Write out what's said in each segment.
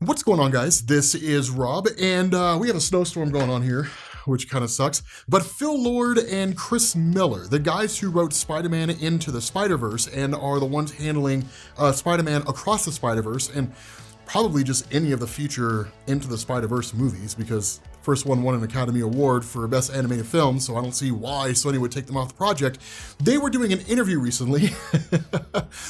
What's going on, guys? This is Rob, and we have a snowstorm going on here, which kind of sucks. But Phil Lord and Chris Miller, the guys who wrote Spider-Man Into the Spider-Verse and are the ones handling Spider-Man Across the Spider-Verse, and probably just any of the future Into the Spider-Verse movies, because the first one won an Academy Award for Best Animated Film, so I don't see why Sony would take them off the project. They were doing an interview recently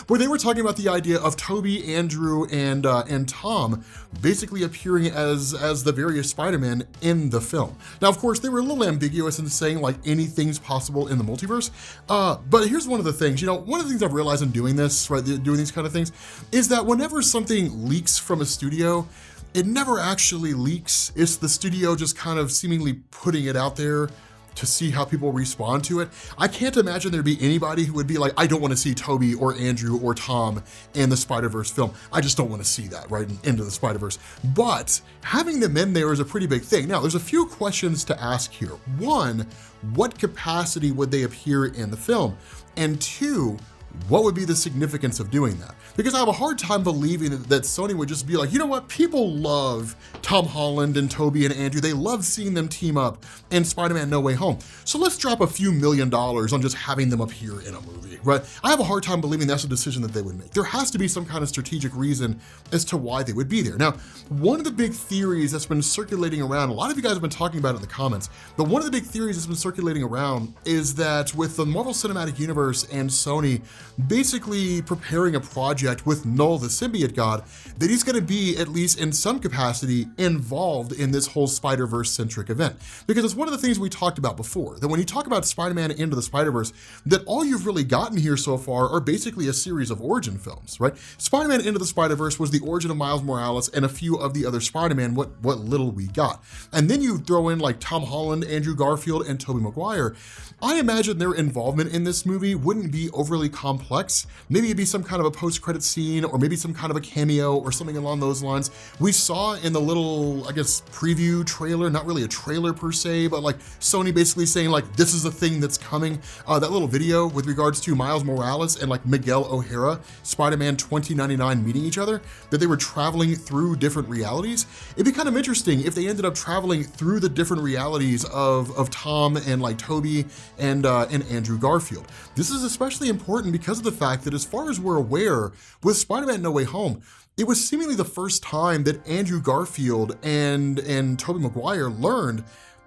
where they were talking about the idea of Tobey, Andrew, and Tom basically appearing as the various Spider-Man in the film. Now, of course, they were a little ambiguous in saying like anything's possible in the multiverse, but here's one of the things, one of the things I've realized in doing this, right, doing these kind of things, is that whenever something leaks from a studio, it never actually leaks. It's the studio just kind of seemingly putting it out there to see how people respond to it. I can't imagine there'd be anybody who would be like, I don't want to see Tobey or Andrew or Tom in the Spider-Verse film. I just don't want to see that, right, Into the Spider-Verse. But having them in there is a pretty big thing. Now, there's a few questions to ask here. One, what capacity would they appear in the film? And two, what would be the significance of doing that? Because I have a hard time believing that Sony would just be like, you know what, people love Tom Holland and Tobey and Andrew. They love seeing them team up in Spider-Man No Way Home. So let's drop a few $1 million on just having them appear in a movie, right? I have a hard time believing that's a decision that they would make. There has to be some kind of strategic reason as to why they would be there. Now, one of the big theories that's been circulating around, a lot of you guys have been talking about it in the comments, but one of the big theories that's been circulating around is that with the Marvel Cinematic Universe and Sony basically preparing a project with Null the symbiote god, that he's going to be, at least in some capacity, involved in this whole Spider-Verse centric event. Because it's one of the things we talked about before, that when you talk about Spider-Man Into the Spider-Verse, that all you've really gotten here so far are basically a series of origin films, right? Spider-Man Into the Spider-Verse was the origin of Miles Morales and a few of the other Spider-Man, what little we got. And then you throw in like Tom Holland, Andrew Garfield, and Tobey Maguire. I imagine their involvement in this movie wouldn't be overly complex. Maybe it'd be some kind of a post-credit scene, or maybe some kind of a cameo or something along those lines. We saw in the little, I guess, preview trailer, not really a trailer per se, but like Sony basically saying like, this is a thing that's coming. That little video with regards to Miles Morales and like Miguel O'Hara, Spider-Man 2099 meeting each other, that they were traveling through different realities. It'd be kind of interesting if they ended up traveling through the different realities of Tom and like Tobey and Andrew Garfield. This is especially important because of the fact that as far as we're aware, with Spider-Man No Way Home, it was seemingly the first time that Andrew Garfield and Tobey Maguire learned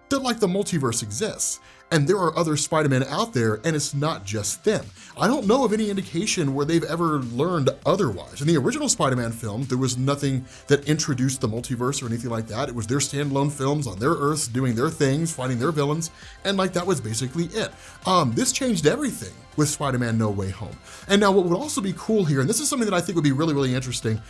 that like the multiverse exists. And there are other Spider-Man out there, and it's not just them. I don't know of any indication where they've ever learned otherwise. In the original Spider-Man film, there was nothing that introduced the multiverse or anything like that. It was their standalone films on their Earths, doing their things, fighting their villains, and like that was basically it. This changed everything with Spider-Man No Way Home. And now what would also be cool here, and this is something that I think would be really, really interesting,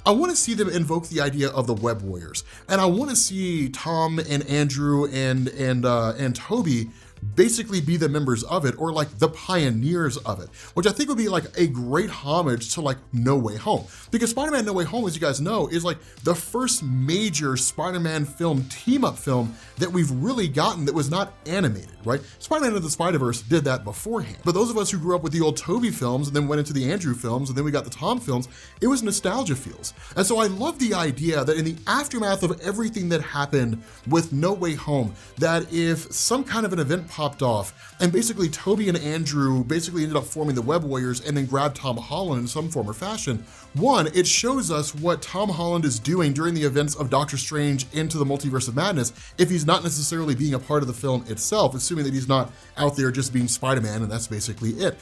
I want to see them invoke the idea of the Web Warriors. And I want to see Tom and Andrew and Tobey basically be the members of it, or like the pioneers of it, which I think would be like a great homage to like No Way Home. Because Spider-Man No Way Home, as you guys know, is like the first major Spider-Man film, team-up film that we've really gotten that was not animated, right? Spider-Man Into the Spider-Verse did that beforehand. But those of us who grew up with the old Tobey films and then went into the Andrew films and then we got the Tom films, it was nostalgia feels. And so I love the idea that in the aftermath of everything that happened with No Way Home, that if some kind of an event popped off and basically Tobey and Andrew basically ended up forming the Web Warriors and then grabbed Tom Holland in some form or fashion, one, it shows us what Tom Holland is doing during the events of Doctor Strange Into the Multiverse of Madness if he's not necessarily being a part of the film itself, assuming that he's not out there just being Spider-Man, and that's basically it.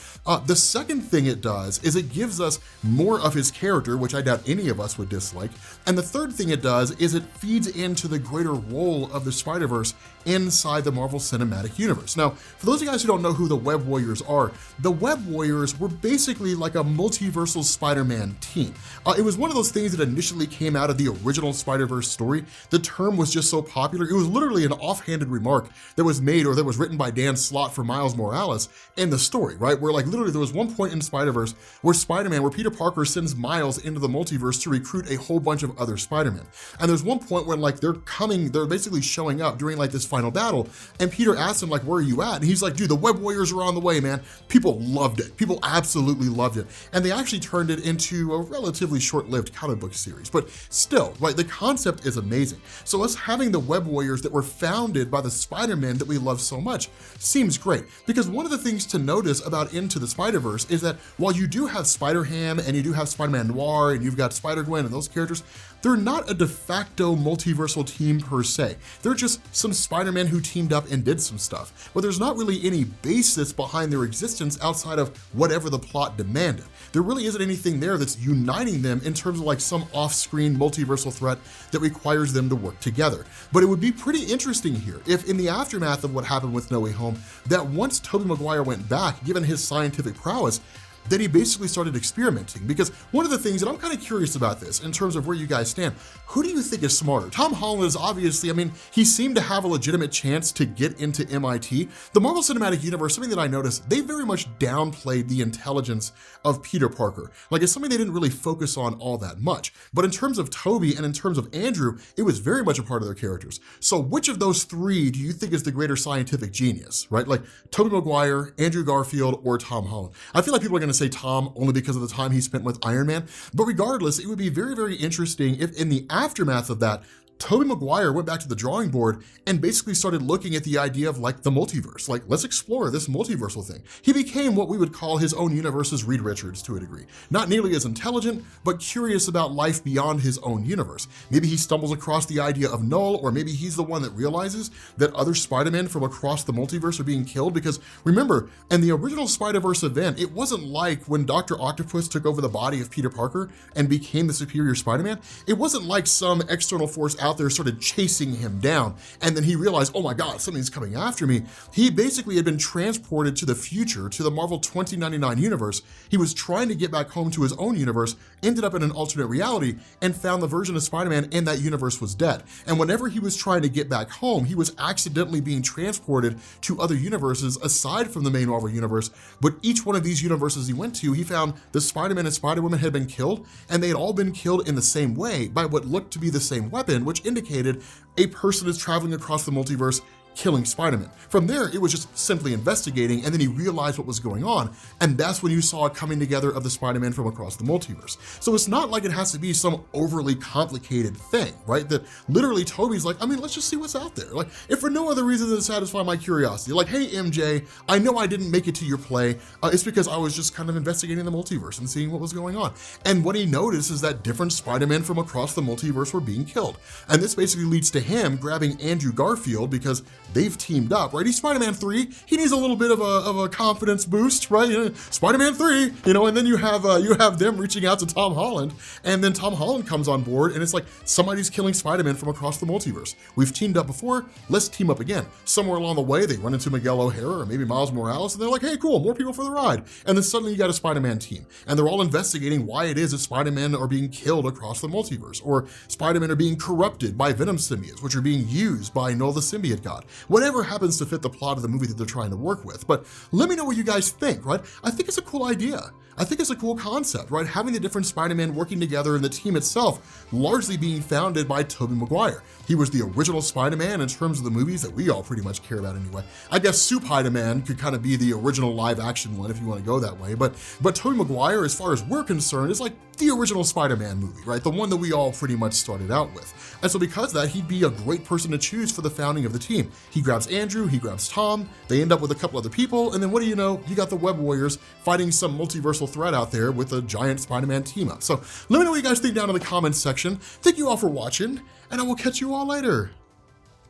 The second thing it does is it gives us more of his character, which I doubt any of us would dislike. And the third thing it does is it feeds into the greater role of the Spider-Verse inside the Marvel Cinematic Universe. Now, for those of you guys who don't know who the Web Warriors are, the Web Warriors were basically like a multiversal Spider-Man team. It was one of those things that initially came out of the original Spider-Verse story. The term was just so popular. It was literally an offhanded remark that was made or that was written by Dan Slott for Miles Morales in the story, right? Where like literally there was one point in Spider-Verse where Peter Parker sends Miles into the multiverse to recruit a whole bunch of other Spider-Man. And there's one point when like they're basically showing up during like this final battle, and Peter asks him like, where are you at? And he's like, dude, the Web Warriors are on the way, man. People loved it. People absolutely loved it. And they actually turned it into a relatively short-lived comic book series, but still, right, the concept is amazing. So us having the Web Warriors that were founded by the Spider-Man that we love so much seems great, because one of the things to notice about Into the Spider-Verse is that while you do have Spider-Ham and you do have Spider-Man Noir and you've got Spider-Gwen and those characters, they're not a de facto multiversal team per se. They're just some Spider-Man who teamed up and did some stuff, but there's not really any basis behind their existence outside of whatever the plot demanded. There really isn't anything there that's uniting them in terms of like some off-screen multiversal threat that requires them to work together. But it would be pretty interesting here if in the aftermath of what happened with No Way Home, that once Tobey Maguire went back, given his scientific prowess, that he basically started experimenting. Because one of the things, and I'm kind of curious about this in terms of where you guys stand, who do you think is smarter? Tom Holland is obviously, I mean, he seemed to have a legitimate chance to get into MIT. The Marvel Cinematic Universe, something that I noticed, they very much downplayed the intelligence of Peter Parker. Like, it's something they didn't really focus on all that much. But in terms of Tobey and in terms of Andrew, it was very much a part of their characters. So which of those three do you think is the greater scientific genius, right? Like Tobey Maguire, Andrew Garfield, or Tom Holland? I feel like people are gonna say Tom only because of the time he spent with Iron Man, but regardless, it would be very, very interesting if in the aftermath of that, Tobey Maguire went back to the drawing board and basically started looking at the idea of like the multiverse. Like, let's explore this multiversal thing. He became what we would call his own universe's Reed Richards to a degree. Not nearly as intelligent, but curious about life beyond his own universe. Maybe he stumbles across the idea of Null, or maybe he's the one that realizes that other Spider-Men from across the multiverse are being killed. Because remember, in the original Spider-Verse event, it wasn't like when Dr. Octopus took over the body of Peter Parker and became the superior Spider-Man. It wasn't like some external force out there started chasing him down, and then he realized, oh my God, something's coming after me. He basically had been transported to the future, to the Marvel 2099 universe. He was trying to get back home to his own universe, ended up in an alternate reality, and found the version of Spider-Man in that universe was dead. And whenever he was trying to get back home, he was accidentally being transported to other universes aside from the main Marvel universe. But each one of these universes he went to, he found the Spider-Man and Spider-Woman had been killed, and they had all been killed in the same way by what looked to be the same weapon, which indicated a person is traveling across the multiverse killing Spider-Man. From there, it was just simply investigating, and then he realized what was going on, and that's when you saw a coming together of the Spider-Man from across the multiverse. So it's not like it has to be some overly complicated thing, right? That literally Tobey's like, I mean, let's just see what's out there. Like, if for no other reason than to satisfy my curiosity, like, hey MJ, I know I didn't make it to your play, it's because I was just kind of investigating the multiverse and seeing what was going on. And what he noticed is that different Spider-Men from across the multiverse were being killed. And this basically leads to him grabbing Andrew Garfield because they've teamed up, right? He's Spider-Man 3. He needs a little bit of a confidence boost, right? You know, Spider-Man 3, you know, and then you have them reaching out to Tom Holland, and then Tom Holland comes on board, and it's like somebody's killing Spider-Man from across the multiverse. We've teamed up before, let's team up again. Somewhere along the way, they run into Miguel O'Hara or maybe Miles Morales, and they're like, hey, cool, more people for the ride. And then suddenly you got a Spider-Man team, and they're all investigating why it is that Spider-Man are being killed across the multiverse, or Spider-Man are being corrupted by Venom symbiotes, which are being used by Null the symbiote god. Whatever happens to fit the plot of the movie that they're trying to work with. But let me know what you guys think, right? I think it's a cool idea. I think it's a cool concept, right? Having the different Spider-Man working together and the team itself largely being founded by Tobey Maguire. He was the original Spider-Man in terms of the movies that we all pretty much care about anyway. I guess Spider-Man could kind of be the original live action one if you want to go that way. But Tobey Maguire, as far as we're concerned, is like the original Spider-Man movie, right? The one that we all pretty much started out with. And so because of that, he'd be a great person to choose for the founding of the team. He grabs Andrew, he grabs Tom, they end up with a couple other people, and then what do you know? You got the Web Warriors fighting some multiversal threat out there with a giant Spider-Man team up. So let me know what you guys think down in the comments section. Thank you all for watching, and I will catch you all later.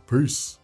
Peace.